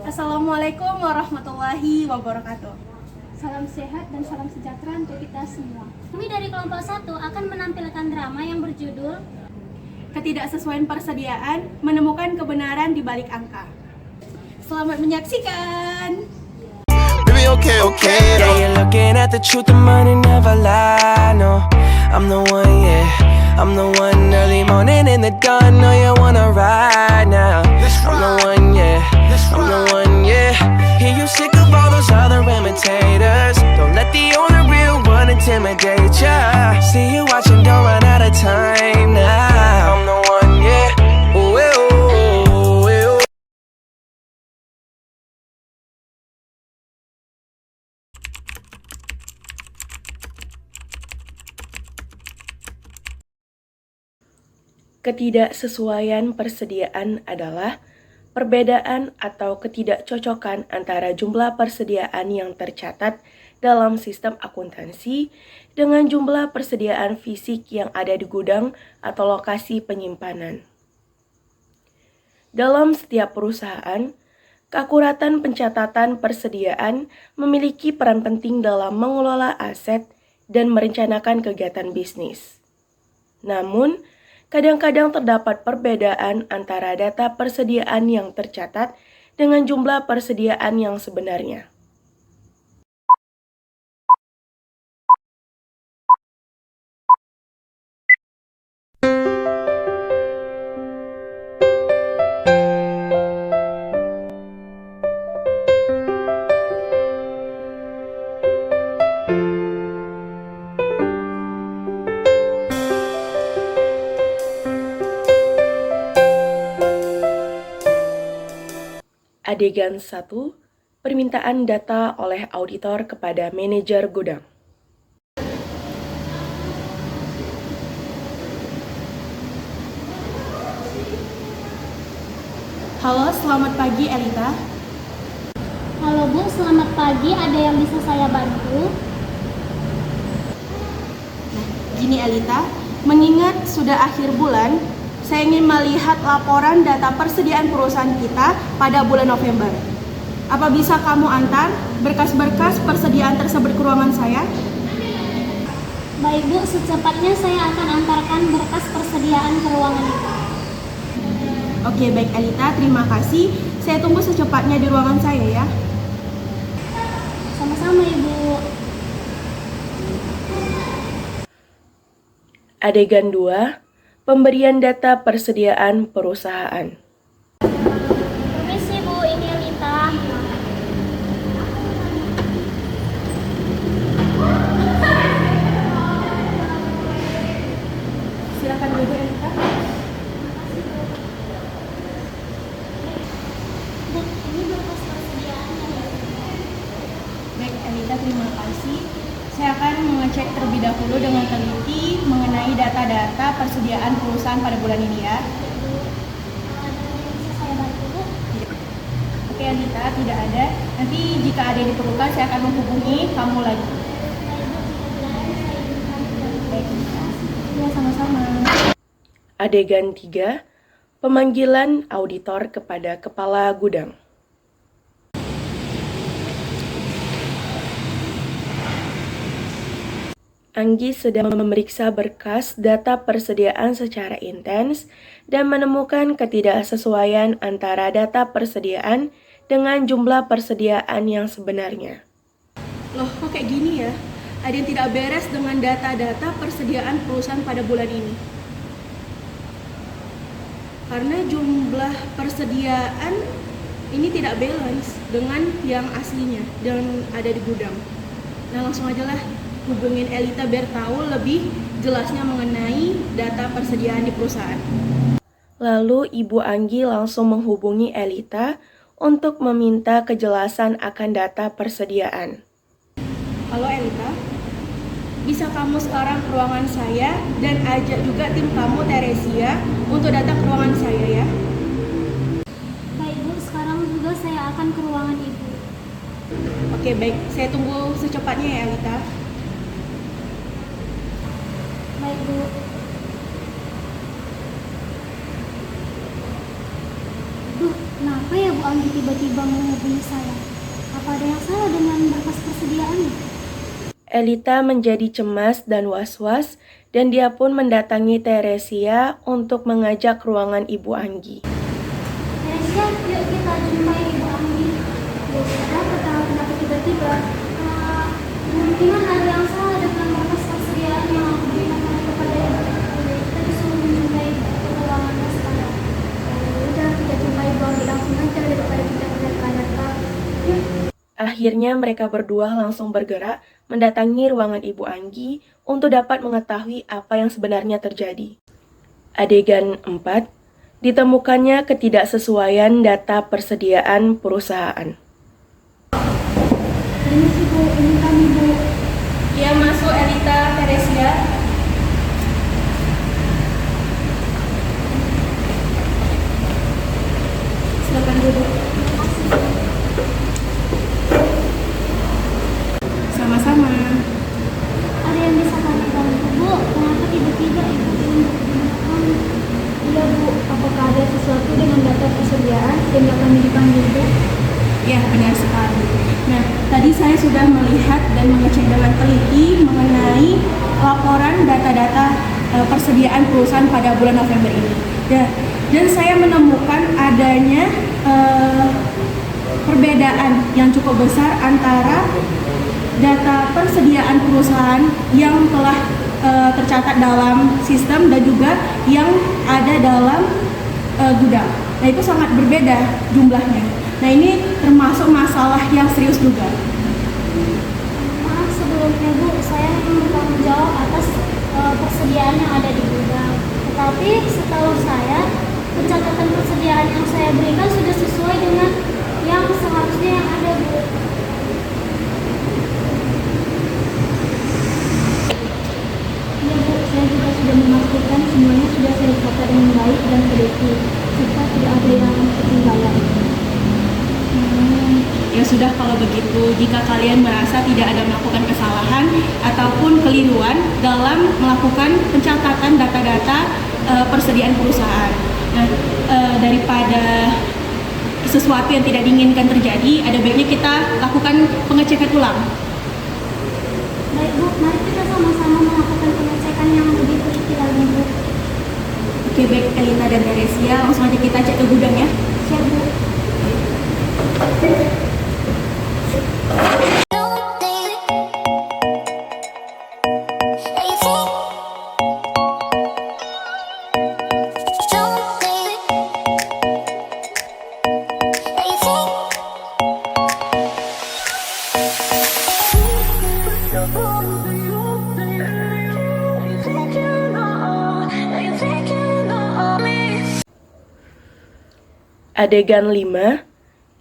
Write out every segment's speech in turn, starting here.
Assalamualaikum warahmatullahi wabarakatuh. Salam sehat dan salam sejahtera untuk kita semua. Kami dari kelompok 1 akan menampilkan drama yang berjudul Ketidaksesuaian persediaan menemukan kebenaran di balik angka. Selamat menyaksikan. Baby, okay. Yeah, you're looking at the truth, the money never lie. No, I'm the one, yeah. I'm the one early morning in the dawn. Know you wanna ride now. I'm the one, yeah. I'm the one, yeah. Hear you sick of all those other imitators. Don't let the only real one intimidate ya. See you watching, don't run out of time now. I'm the one, yeah. Ooh, ooh, ooh, ooh. Ketidaksesuaian persediaan adalah perbedaan atau ketidakcocokan antara jumlah persediaan yang tercatat dalam sistem akuntansi dengan jumlah persediaan fisik yang ada di gudang atau lokasi penyimpanan. Dalam setiap perusahaan, keakuratan pencatatan persediaan memiliki peran penting dalam mengelola aset dan merencanakan kegiatan bisnis. Namun, kadang-kadang terdapat perbedaan antara data persediaan yang tercatat dengan jumlah persediaan yang sebenarnya. Adegan 1. Permintaan data oleh auditor kepada manajer gudang. Halo, selamat pagi Elita. Halo Bu, selamat pagi. Ada yang bisa saya bantu? Gini Elita, mengingat sudah akhir bulan, saya ingin melihat laporan data persediaan perusahaan kita pada bulan November. Apa bisa kamu antar berkas-berkas persediaan tersebut ke ruangan saya? Baik Bu, secepatnya saya akan antarkan berkas persediaan ke ruangan itu. Oke, baik Elita, terima kasih. Saya tunggu secepatnya di ruangan saya ya. Sama-sama Ibu. Adegan 2. Pemberian data persediaan perusahaan. Permisi Bu, ini Elita. Silakan duduk Elita. Bu, ini berkas persediaannya. Baik Elita, terima kasih. Saya akan mengecek terlebih dahulu dengan teliti mengenai data-data persediaan perusahaan pada bulan ini ya. Bisa saya bantu Bu? Oke Elita, tidak ada. Nanti jika ada yang diperlukan saya akan menghubungi kamu lagi. Baik Elita. Ya, sama-sama. Adegan 3. Pemanggilan auditor kepada kepala gudang. Anggi sedang memeriksa berkas data persediaan secara intens dan menemukan ketidaksesuaian antara data persediaan dengan jumlah persediaan yang sebenarnya. Loh, kok kayak gini ya? Ada yang tidak beres dengan data-data persediaan perusahaan pada bulan ini. Karena jumlah persediaan ini tidak balance dengan yang aslinya dan ada di gudang. Nah, langsung aja lah hubungin Elita biar tahu lebih jelasnya mengenai data persediaan di perusahaan. Lalu Ibu Anggi langsung menghubungi Elita untuk meminta kejelasan akan data persediaan. Halo Elita, bisa kamu sekarang ke ruangan saya dan ajak juga tim kamu Teresia untuk datang ke ruangan saya ya. Baik Bu, sekarang juga saya akan ke ruangan Ibu. Oke baik, saya tunggu secepatnya ya Elita. Baik Bu. Duh, kenapa ya Bu Anggi tiba-tiba menghubungi saya. Apa ada yang salah dengan berkas persediaannya? Elita menjadi cemas dan was-was dan dia pun mendatangi Teresia untuk mengajak ruangan Ibu Anggi. Teresia, yuk kita jumpai Ibu Anggi. Kenapa tiba-tiba? Mungkin ada yang salah dengan berkas persediaan yang aku berikan kepada Ibu. Kita disuruh menjumpai ruangan sekarang. Udah, kita jumpai Ibu Anggi langsung aja daripada kita berkata-kata. Akhirnya mereka berdua langsung bergerak mendatangi ruangan Ibu Anggi untuk dapat mengetahui apa yang sebenarnya terjadi. Adegan 4, ditemukannya ketidaksesuaian data persediaan perusahaan. Ini sih Bu, ini kami Bu. Ya, masuk Elita, Teresia. Silakan duduk. Sama-sama. Ada yang bisa kami bantu Bu? Kenapa tiba-tiba Ibu ingin berhubungan kami? Iya Bu, apakah ada sesuatu dengan data persediaan sehingga kami dipanggil Bu? Ya, benar sekali. Nah, tadi saya sudah melihat dan mengecek dengan teliti mengenai laporan data-data persediaan perusahaan pada bulan November ini. Dan saya menemukan adanya perbedaan yang cukup besar antara data persediaan perusahaan yang telah tercatat dalam sistem dan juga yang ada dalam gudang. Nah, itu sangat berbeda jumlahnya. Nah, ini termasuk masalah yang serius juga. Maaf sebelumnya Bu, saya ingin bertanggung jawab atas persediaan yang ada di gudang. Tetapi setahu saya, pencatatan persediaan yang saya berikan sudah sesuai dengan yang seharusnya yang ada Bu. Iya Bu, saya juga sudah memastikan semuanya sudah saya catat dengan baik dan teliti, serta tidak ada yang ketinggalan. Ya sudah, kalau begitu, jika kalian merasa tidak ada melakukan kesalahan ataupun keliruan dalam melakukan pencatatan data-data persediaan perusahaan. Nah, daripada sesuatu yang tidak diinginkan terjadi, ada baiknya kita lakukan pengecekan ulang. Baik Bu, mari kita sama-sama melakukan pengecekan yang lebih teliti lagi Bu. Oke, baik Elita dan Teresia, langsung aja kita cek ke gudang ya. Siap Bu. Adegan 5,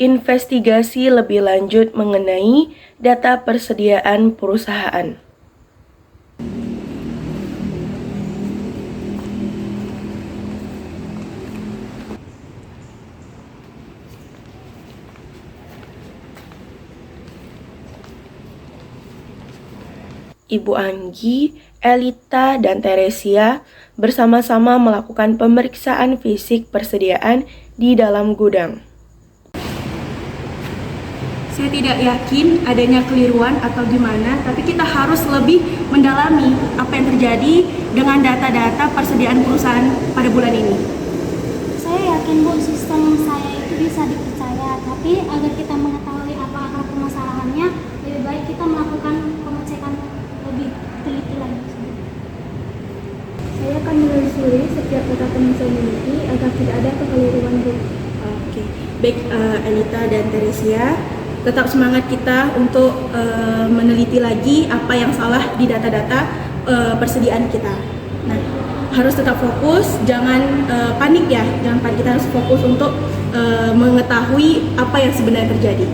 investigasi lebih lanjut mengenai data persediaan perusahaan. Ibu Anggi, Elita, dan Teresia bersama-sama melakukan pemeriksaan fisik persediaan di dalam gudang. Saya tidak yakin adanya keliruan atau gimana, tapi kita harus lebih mendalami apa yang terjadi dengan data-data persediaan perusahaan pada bulan ini. Saya yakin Bu, sistem saya itu bisa dipercaya, tapi agar kita mengetahui apa akar permasalahannya, lebih baik kita melakukan pengecekan lebih teliti lagi. Saya akan menelusuri setiap catatan yang saya miliki agar tidak ada kekeliruan Bu. Oke, baik Elita dan Teresia, tetap semangat kita untuk meneliti lagi apa yang salah di data-data persediaan kita. Nah, harus tetap fokus, jangan panik ya, jangan panik, kita harus fokus untuk mengetahui apa yang sebenarnya terjadi.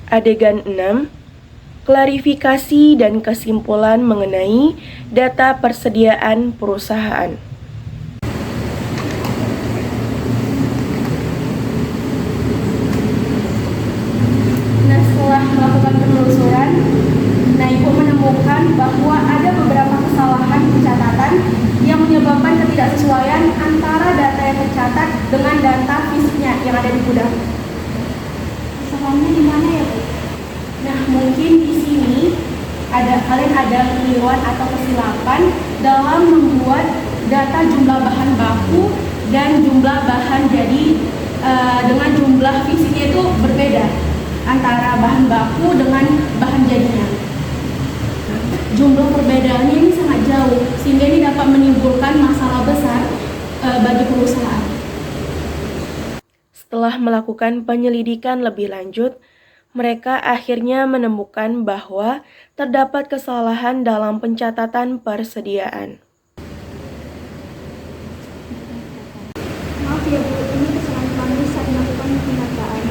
Adegan 6, klarifikasi dan kesimpulan mengenai data persediaan perusahaan. ketidaksesuaian antara data yang tercatat dengan data fisiknya yang ada di gudang. Kesalahannya di mana ya, Bu? Nah, mungkin di sini kalian ada keliruan atau kesilapan dalam membuat data jumlah bahan baku dan jumlah bahan jadi dengan jumlah fisiknya itu berbeda antara bahan baku dengan bahan jadinya. Jumlah perbedaannya ini sangat jauh sehingga ini dapat menimbulkan masalah besar bagi perusahaan. Setelah melakukan penyelidikan lebih lanjut, mereka akhirnya menemukan bahwa terdapat kesalahan dalam pencatatan persediaan. Maaf ya, Bu, ini kesalahan kami saat melakukan pendataan,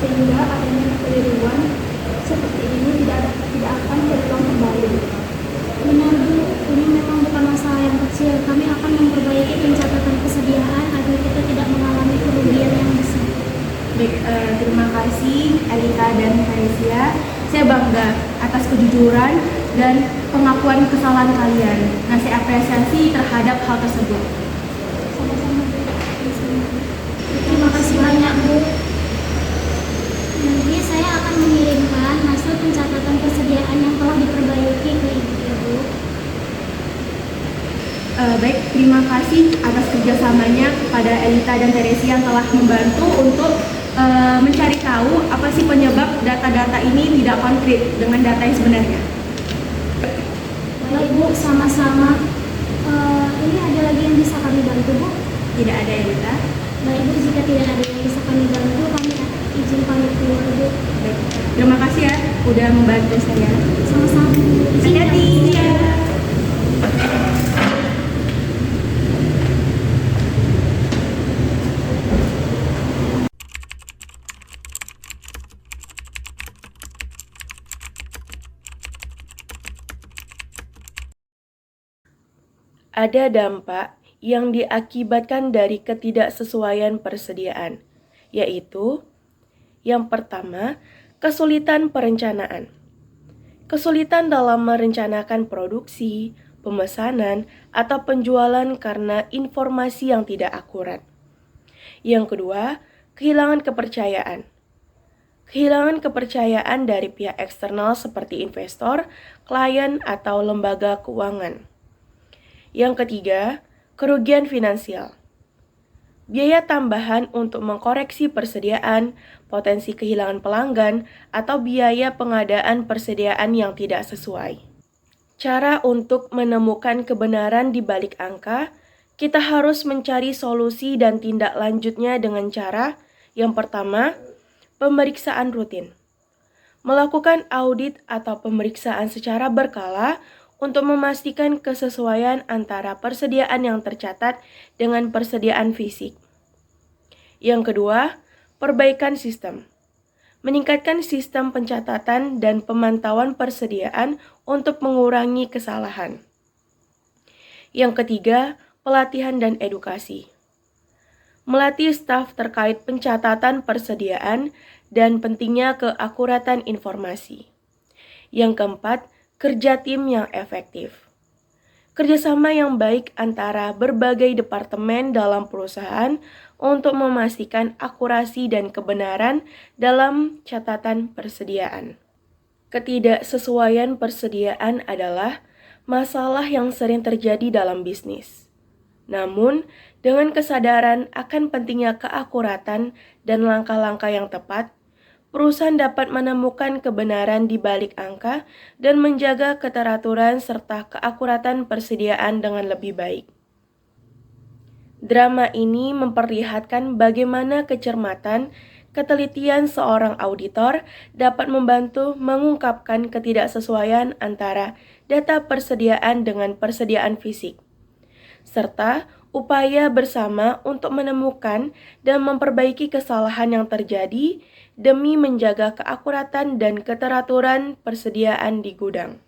sehingga adanya kekeliruan seperti ini tidak akan terulang kembali. Benar Bu, ini memang bukan masalah yang kecil. Kami akan memperbaiki pencatatan persediaan agar kita tidak mengalami kerugian yang besar. Baik, terima kasih Elita dan Teresia. Saya bangga atas kejujuran dan pengakuan kesalahan kalian. Nah, saya apresiasi terhadap hal tersebut. Sama-sama, Bu. Terima kasih banyak Bu. Nanti saya akan mengirimkan hasil pencatatan persediaan yang telah diperbaiki ke Ibu ya Bu. Baik, terima kasih atas kerjasamanya kepada Elita dan Teresia yang telah membantu untuk mencari tahu apa sih penyebab data-data ini tidak konkret dengan data yang sebenarnya. Baik Bu, sama-sama. Ini ada lagi yang bisa kami bantu Bu? Tidak ada, Elita. Baik Bu, jika tidak ada yang bisa kami bantu, kami izin pamit keluar Bu. Baik, terima kasih ya udah membantu saya. Sama-sama Bu. Izin Hati-hati kami. ya. Ada dampak yang diakibatkan dari ketidaksesuaian persediaan, yaitu yang pertama, kesulitan perencanaan. Kesulitan dalam merencanakan produksi, pemesanan, atau penjualan karena informasi yang tidak akurat. Yang kedua, kehilangan kepercayaan. Kehilangan kepercayaan dari pihak eksternal seperti investor, klien, atau lembaga keuangan. Yang ketiga, kerugian finansial. Biaya tambahan untuk mengkoreksi persediaan, potensi kehilangan pelanggan, atau biaya pengadaan persediaan yang tidak sesuai. Cara untuk menemukan kebenaran di balik angka, kita harus mencari solusi dan tindak lanjutnya dengan cara yang pertama, pemeriksaan rutin. Melakukan audit atau pemeriksaan secara berkala untuk memastikan kesesuaian antara persediaan yang tercatat dengan persediaan fisik. Yang kedua, perbaikan sistem. Meningkatkan sistem pencatatan dan pemantauan persediaan untuk mengurangi kesalahan. Yang ketiga, pelatihan dan edukasi. Melatih staf terkait pencatatan persediaan dan pentingnya keakuratan informasi. Yang keempat, kerja tim yang efektif. Kerjasama yang baik antara berbagai departemen dalam perusahaan untuk memastikan akurasi dan kebenaran dalam catatan persediaan. Ketidaksesuaian persediaan adalah masalah yang sering terjadi dalam bisnis. Namun, dengan kesadaran akan pentingnya keakuratan dan langkah-langkah yang tepat, perusahaan dapat menemukan kebenaran di balik angka dan menjaga keteraturan serta keakuratan persediaan dengan lebih baik. Drama ini memperlihatkan bagaimana kecermatan, ketelitian seorang auditor dapat membantu mengungkapkan ketidaksesuaian antara data persediaan dengan persediaan fisik, serta upaya bersama untuk menemukan dan memperbaiki kesalahan yang terjadi demi menjaga keakuratan dan keteraturan persediaan di gudang.